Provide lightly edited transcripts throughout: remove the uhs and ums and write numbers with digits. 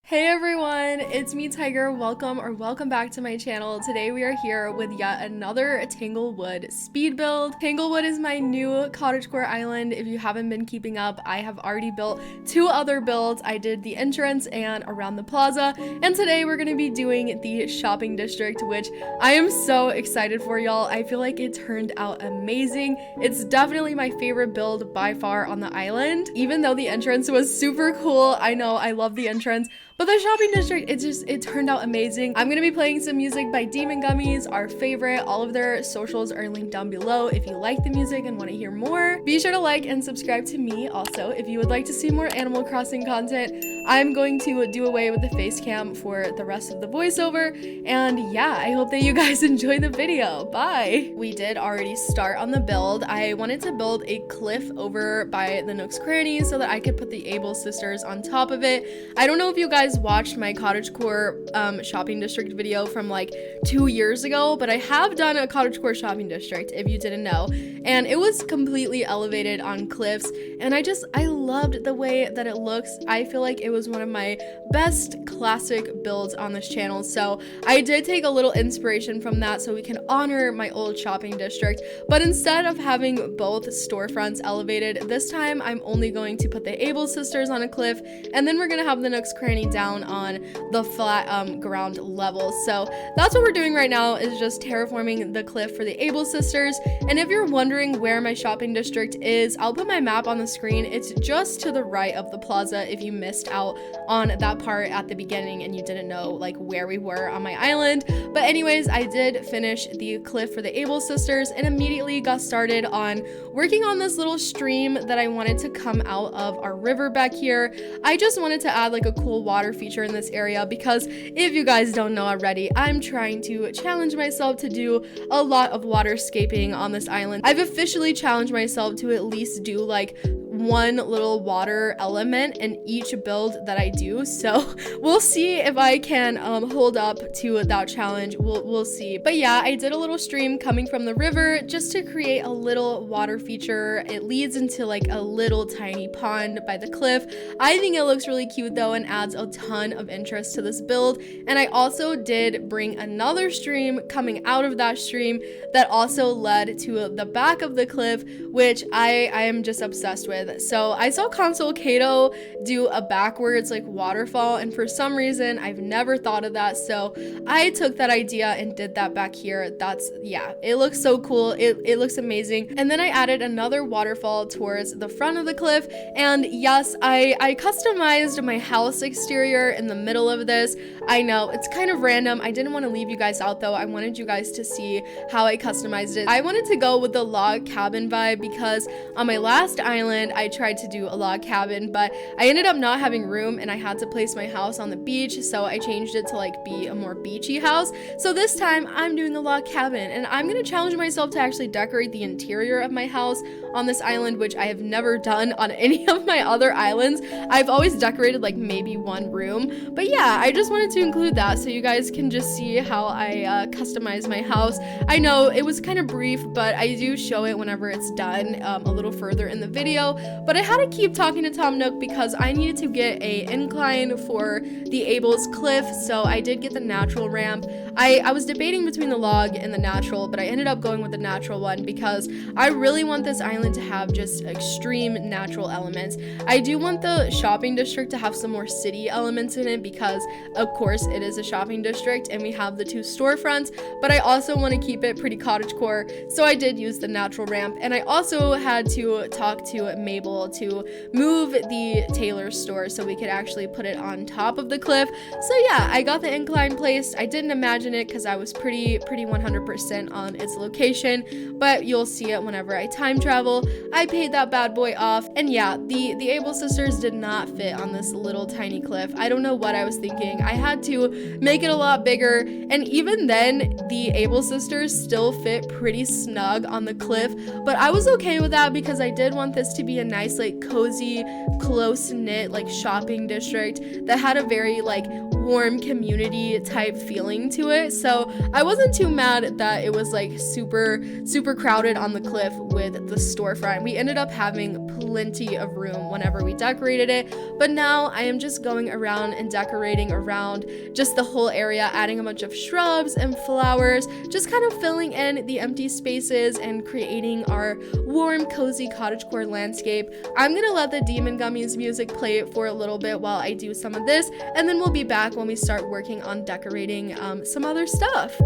Hey everyone, it's me Tiger. Welcome back to my channel. Today we are here with yet another Tanglewood speed build. Tanglewood is my new cottagecore island. If you haven't been keeping up, I have already built two other builds. I did the entrance and around the plaza, and today we're going to be doing the shopping district, which I am so excited for, y'all. I feel like it turned out amazing. It's definitely my favorite build by far on the island. Even though the entrance was super cool, I know I love the entrance, but the shopping district, it turned out amazing. I'm gonna be playing some music by Demon Gummies, our favorite. All of their socials are linked down below if you like the music and want to hear more. Be sure to like and subscribe to me also if you would like to see more Animal Crossing content. I'm going to do away with the face cam for the rest of the voiceover. And yeah, I hope that you guys enjoy the video. Bye. We did already start on the build. I wanted to build a cliff over by the Nook's Cranny so that I could put the Able sisters on top of it. I don't know if you guys watched my cottagecore shopping district video from like 2 years ago, but I have done a cottagecore shopping district if you didn't know, and it was completely elevated on cliffs, and I loved the way that it looks. I feel like it was one of my best classic builds on this channel, so I did take a little inspiration from that so we can honor my old shopping district. But instead of having both storefronts elevated, this time I'm only going to put the Able sisters on a cliff, and then we're gonna have the Nook's Cranny down on the flat ground level. So that's what we're doing right now, is just terraforming the cliff for the Able sisters. And if you're wondering where my shopping district is, I'll put my map on the screen. It's just to the right of the plaza if you missed out on that part at the beginning and you didn't know like where we were on my island. But anyways, I did finish the cliff for the Able sisters and immediately got started on working on this little stream that I wanted to come out of our river back here. I just wanted to add like a cool water feature in this area because if you guys don't know already, I'm trying to challenge myself to do a lot of waterscaping on this island. I've officially challenged myself to at least do like one little water element in each build that I do, so we'll see if I can hold up to that challenge. We'll see. But yeah, I did a little stream coming from the river just to create a little water feature. It leads into like a little tiny pond by the cliff. I think it looks really cute though and adds a ton of interest to this build. And I also did bring another stream coming out of that stream that also led to the back of the cliff, which I am just obsessed with. So I saw Console Kato do a backwards like waterfall, and for some reason I've never thought of that, so I took that idea and did that back here. Yeah, it looks so cool. It looks amazing. And then I added another waterfall towards the front of the cliff, and yes, I customized my house exterior in the middle of this. I know it's kind of random. I didn't want to leave you guys out though. I wanted you guys to see how I customized it. I wanted to go with the log cabin vibe because on my last island I tried to do a log cabin, but I ended up not having room and I had to place my house on the beach, so I changed it to like be a more beachy house. So this time I'm doing a log cabin, and I'm gonna challenge myself to actually decorate the interior of my house on this island, which I have never done on any of my other islands. I've always decorated like maybe one room, but yeah, I just wanted to include that so you guys can just see how I customize my house. I know it was kind of brief, but I do show it whenever it's done a little further in the video. But I had to keep talking to Tom Nook because I needed to get a incline for the Able's cliff, so I did get the natural ramp. I was debating between the log and the natural, but I ended up going with the natural one because I really want this island to have just extreme natural elements. I do want the shopping district to have some more city elements in it because of course it is a shopping district and we have the two storefronts, but I also want to keep it pretty cottagecore, so I did use the natural ramp. And I also had to talk to Mabel to move the tailor store so we could actually put it on top of the cliff. So yeah, I got the incline placed. I didn't imagine it because I was pretty 100% on its location, but you'll see it whenever I time travel. I paid that bad boy off, and yeah, the Able sisters did not fit on this little tiny cliff. I don't know what I was thinking. I had to make it a lot bigger, and even then the Able sisters still fit pretty snug on the cliff, but I was okay with that because I did want this to be a nice like cozy close-knit like shopping district that had a very like warm community type feeling to it. So I wasn't too mad that it was like super crowded on the cliff with the storefront. We ended up having plenty of room whenever we decorated it, but now I am just going around and decorating around just the whole area, adding a bunch of shrubs and flowers, just kind of filling in the empty spaces and creating our warm, cozy cottagecore landscape. I'm gonna let the Demon Gummies music play for a little bit while I do some of this, and then we'll be back when we start working on decorating some other stuff.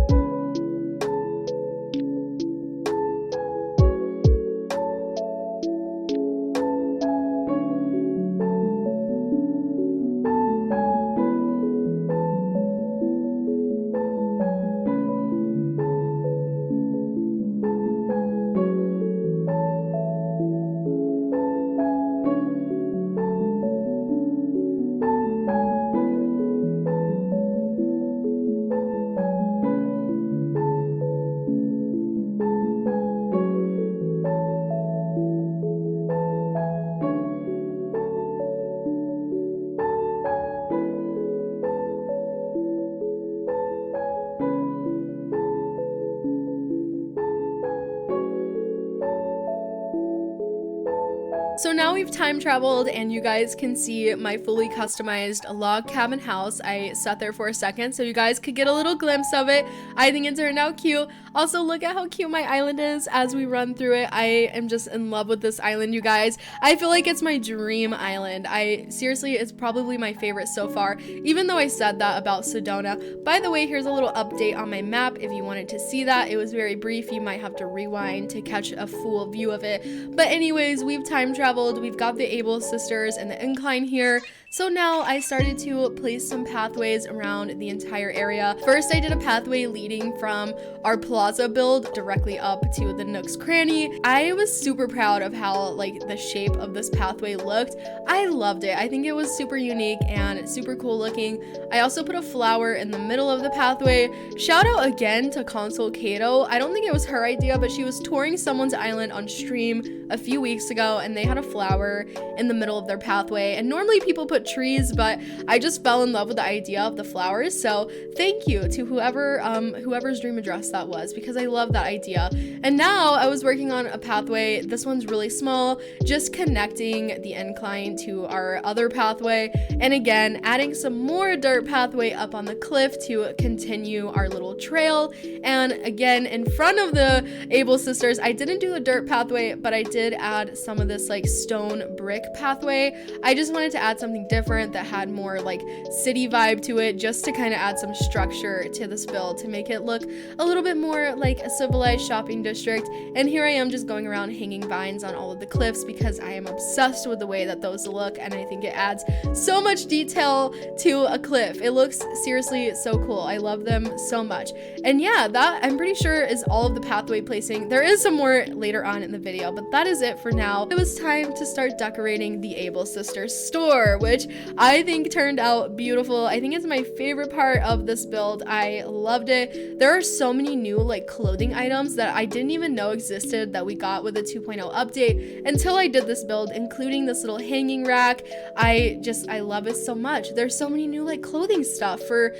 So now we've time traveled and you guys can see my fully customized log cabin house. I sat there for a second so you guys could get a little glimpse of it. I think it turned out cute. Also, look at how cute my island is as we run through it. I am just in love with this island, you guys. I feel like it's my dream island. Seriously, it's probably my favorite so far, even though I said that about Sedona. By the way, here's a little update on my map if you wanted to see that. It was very brief. You might have to rewind to catch a full view of it. But anyways, we've time traveled. We've got the Able sisters and the incline here. So now I started to place some pathways around the entire area. First, I did a pathway leading from our plaza build directly up to the Nook's Cranny. I was super proud of how like the shape of this pathway looked. I loved it. I think it was super unique and super cool looking. I also put a flower in the middle of the pathway. Shout out again to Console Kato. I don't think it was her idea, but she was touring someone's island on stream a few weeks ago and they had a flower in the middle of their pathway. And normally people put trees, but I just fell in love with the idea of the flowers. So thank you to whoever's dream address that was, because I love that idea. And now I was working on a pathway. This one's really small, just connecting the incline to our other pathway. And again, adding some more dirt pathway up on the cliff to continue our little trail. And again, in front of the Able sisters, I didn't do the dirt pathway, but I did add some of this like stone brick pathway. I just wanted to add something different that had more like city vibe to it, just to kind of add some structure to this build to make it look a little bit more like a civilized shopping district. And here I am just going around hanging vines on all of the cliffs because I am obsessed with the way that those look, and I think it adds so much detail to a cliff. It looks seriously so cool. I love them so much. And yeah, that I'm pretty sure is all of the pathway placing. There is some more later on in the video, but that is it for now. It was time to start decorating the Able Sisters store, which I think turned out beautiful. I think it's my favorite part of this build. I loved it. There are so many new like clothing items that I didn't even know existed that we got with the 2.0 update until I did this build, including this little hanging rack. I love it so much. There's so many new like clothing stuff for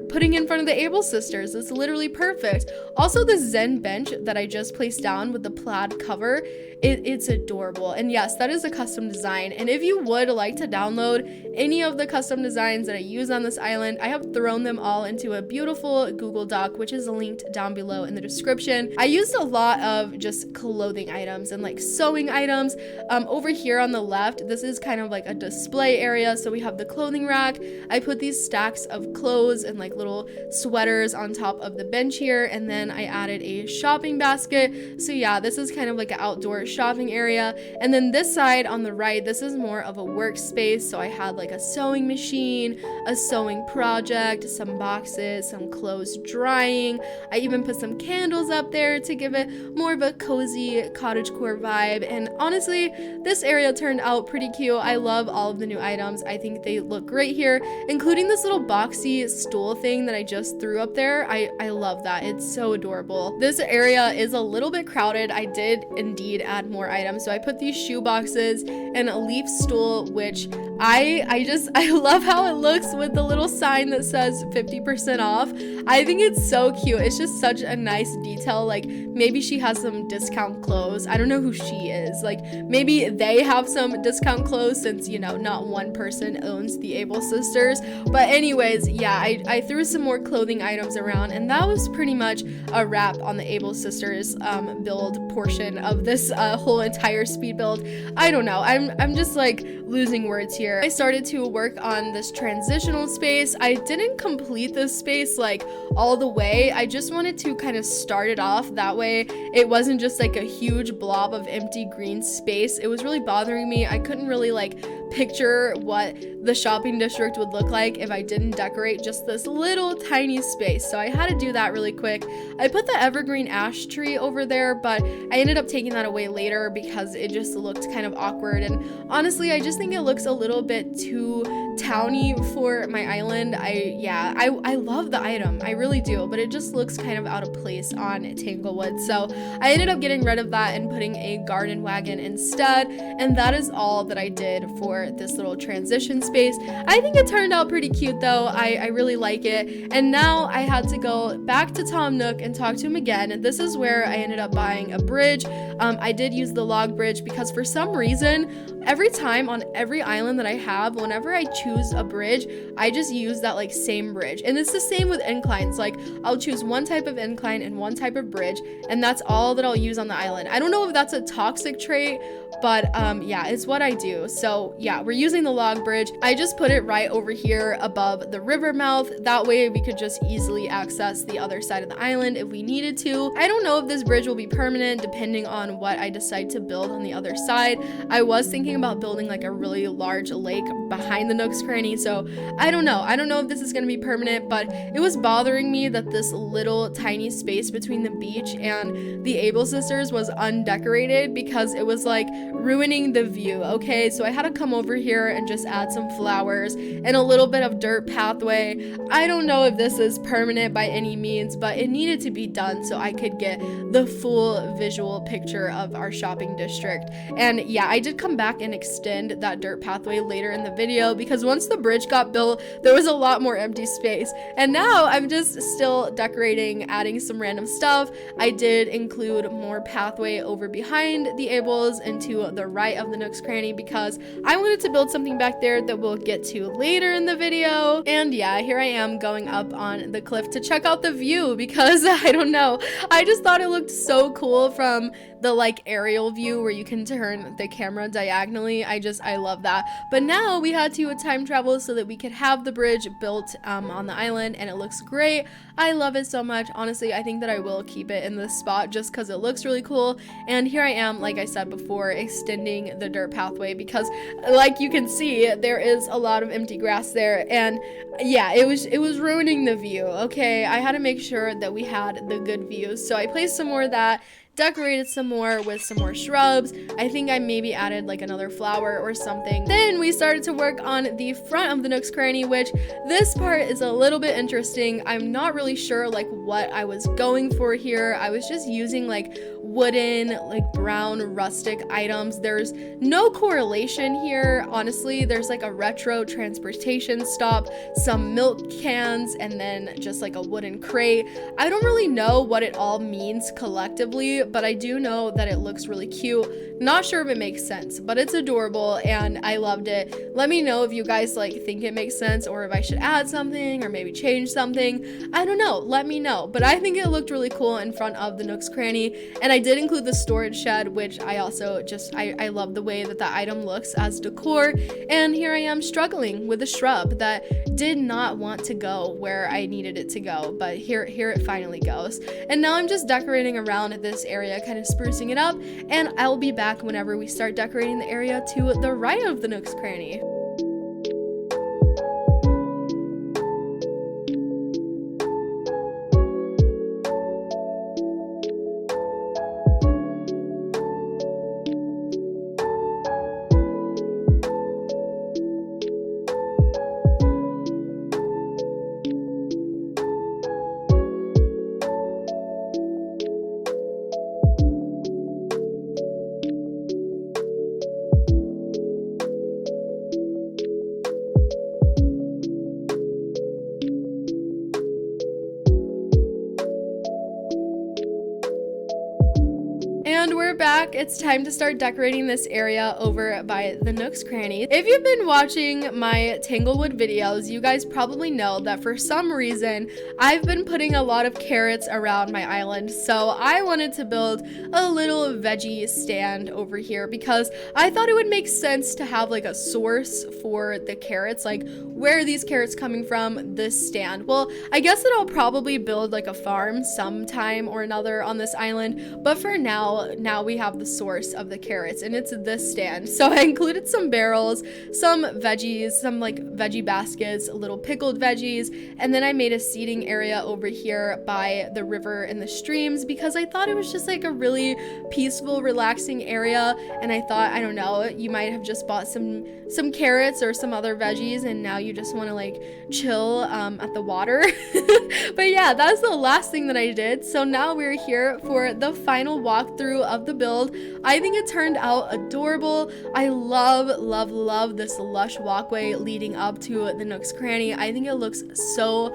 putting in front of the Able sisters. It's literally perfect. Also, the Zen bench that I just placed down with the plaid cover, it's adorable. And yes, that is a custom design. And if you would like to download any of the custom designs that I use on this island, I have thrown them all into a beautiful Google Doc, which is linked down below in the description. I used a lot of just clothing items and like sewing items. Over here on the left, this is kind of like a display area. So we have the clothing rack. I put these stacks of clothes and like little sweaters on top of the bench here. And then I added a shopping basket. So yeah, this is kind of like an outdoor shopping area. And then this side on the right, this is more of a workspace. So I had like a sewing machine, a sewing project, some boxes, some clothes drying. I even put some candles up there to give it more of a cozy cottagecore vibe. And honestly, this area turned out pretty cute. I love all of the new items. I think they look great here, including this little boxy stool thing that I just threw up there. I love that. It's so adorable. This area is a little bit crowded. I did indeed add more items. So I put these shoe boxes and a leaf stool, which I love how it looks with the little sign that says 50% off. I think it's so cute. It's just such a nice detail. Like, maybe she has some discount clothes. I don't know who she is. Like, maybe they have some discount clothes since, you know, not one person owns the Able sisters. But anyways, yeah, I threw some more clothing items around, and that was pretty much a wrap on the Able sisters build portion of this whole entire speed build. I don't know. I'm just like losing words here. I started to work on this transitional space. I didn't complete this space like all the way. I just wanted to kind of start it off. That way it wasn't just like a huge blob of empty green space. It was really bothering me. I couldn't really like picture what the shopping district would look like if I didn't decorate just this little tiny space. So I had to do that really quick. I put the evergreen ash tree over there, but I ended up taking that away later because it just looked kind of awkward. And honestly, I just think it looks a little bit too towny for my island. I love the item, I really do, but it just looks kind of out of place on Tanglewood. So I ended up getting rid of that and putting a garden wagon instead, and that is all that I did for this little transition space. I think it turned out pretty cute though. I really like it. And now I had to go back to Tom Nook and talk to him again, and this is where I ended up buying a bridge. I did use the log bridge because for some reason, every time on every island that I have, whenever I choose a bridge, I just use that like same bridge. And it's the same with inclines. Like, I'll choose one type of incline and one type of bridge, and that's all that I'll use on the island. I don't know if that's a toxic trait, but yeah, it's what I do. So yeah, we're using the log bridge. I just put it right over here above the river mouth. That way we could just easily access the other side of the island if we needed to. I don't know if this bridge will be permanent depending on what I decide to build on the other side. I was thinking about building like a really large lake behind the Nook's Cranny, so I don't know if this is gonna be permanent, but it was bothering me that this little tiny space between the beach and the Able sisters was undecorated because it was like ruining the view. Okay, so I had to come over here and just add some flowers and a little bit of dirt pathway. I don't know if this is permanent by any means, but it needed to be done so I could get the full visual picture of our shopping district. And yeah, I did come back and extend that dirt pathway later in the video because once the bridge got built, there was a lot more empty space. And now I'm just still decorating, adding some random stuff. I did include more pathway over behind the Ables and to the right of the Nook's Cranny because I wanted to build something back there that we'll get to later in the video. And yeah, here I am going up on the cliff to check out the view because I don't know, I just thought it looked so cool from the like aerial view where you can turn the camera diagonally. I love that. But now we had to time travel so that we could have the bridge built on the island, and it looks great. I love it so much. Honestly, I think that I will keep it in this spot just because it looks really cool. And here I am, like I said before, extending the dirt pathway because like you can see, there is a lot of empty grass there, and yeah, it was ruining the view. Okay, I had to make sure that we had the good views, so I placed some more of that, decorated some more with some more shrubs. I think I maybe added like another flower or something. Then we started to work on the front of the Nook's Cranny, which this part is a little bit interesting. I'm not really sure like what I was going for here. I was just using like wooden, like brown rustic items. There's no correlation here, honestly. There's like a retro transportation stop, some milk cans, and then just like a wooden crate. I don't really know what it all means collectively, but I do know that it looks really cute. Not sure if it makes sense, but it's adorable and I loved it. Let me know if you guys like think it makes sense or if I should add something or maybe change something. I don't know, let me know. But I think it looked really cool in front of the Nook's Cranny, and I did include the storage shed, which I also just I love the way that the item looks as decor. And here I am struggling with a shrub that did not want to go where I needed it to go, but here it finally goes. And now I'm just decorating around this area, kind of sprucing it up, and I'll be back whenever we start decorating the area to the right of the Nook's Cranny. it's time to start decorating this area over by the Nook's Cranny. If you've been watching my Tanglewood videos, you guys probably know that for some reason, I've been putting a lot of carrots around my island. So I wanted to build a little veggie stand over here because I thought it would make sense to have like a source for the carrots, like where are these carrots coming from? This stand. Well, I guess that I'll probably build like a farm sometime or another on this island, but for now we have the source of the carrots and it's this stand. So I included some barrels, some veggies, some like veggie baskets, little pickled veggies, and then I made a seating area over here by the river and the streams because I thought it was just like a really peaceful, relaxing area. And I thought, I don't know, you might have just bought some carrots or some other veggies and now you just want to like chill at the water. But yeah, that's the last thing that I did. So now we're here for the final walkthrough of the build. I think it turned out adorable. I love this lush walkway leading up to the Nook's Cranny. I think it looks so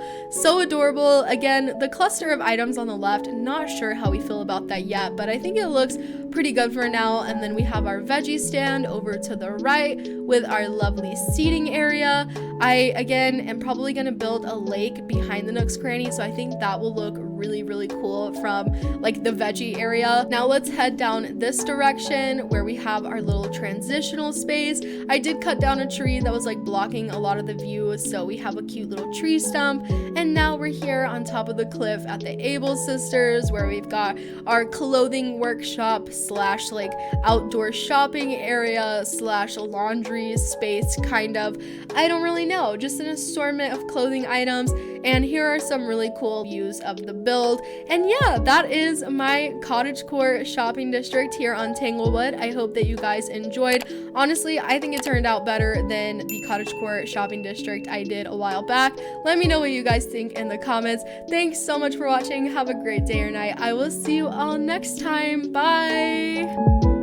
adorable. Again, the cluster of items on the left, not sure how we feel about that yet, but I think it looks pretty good for now. And then we have our veggie stand over to the right with our lovely seating area. I again am probably gonna build a lake behind the Nook's Cranny, so I think that will look really cool from like the veggie area. Now let's head down this direction where we have our little transitional space. I did cut down a tree that was like blocking a lot of the view, so we have a cute little tree stump. And now we're here on top of the cliff at the Able Sisters where we've got our clothing workshop slash like outdoor shopping area slash laundry space kind of. I don't really know, just an assortment of clothing items. And here are some really cool views of the build. And yeah, that is my cottagecore shopping district here on Tanglewood. I hope that you guys enjoyed. Honestly, I think it turned out better than the cottagecore shopping district I did a while back. Let me know what you guys think in the comments. Thanks so much for watching. Have a great day or night. I will see you all next time. Bye!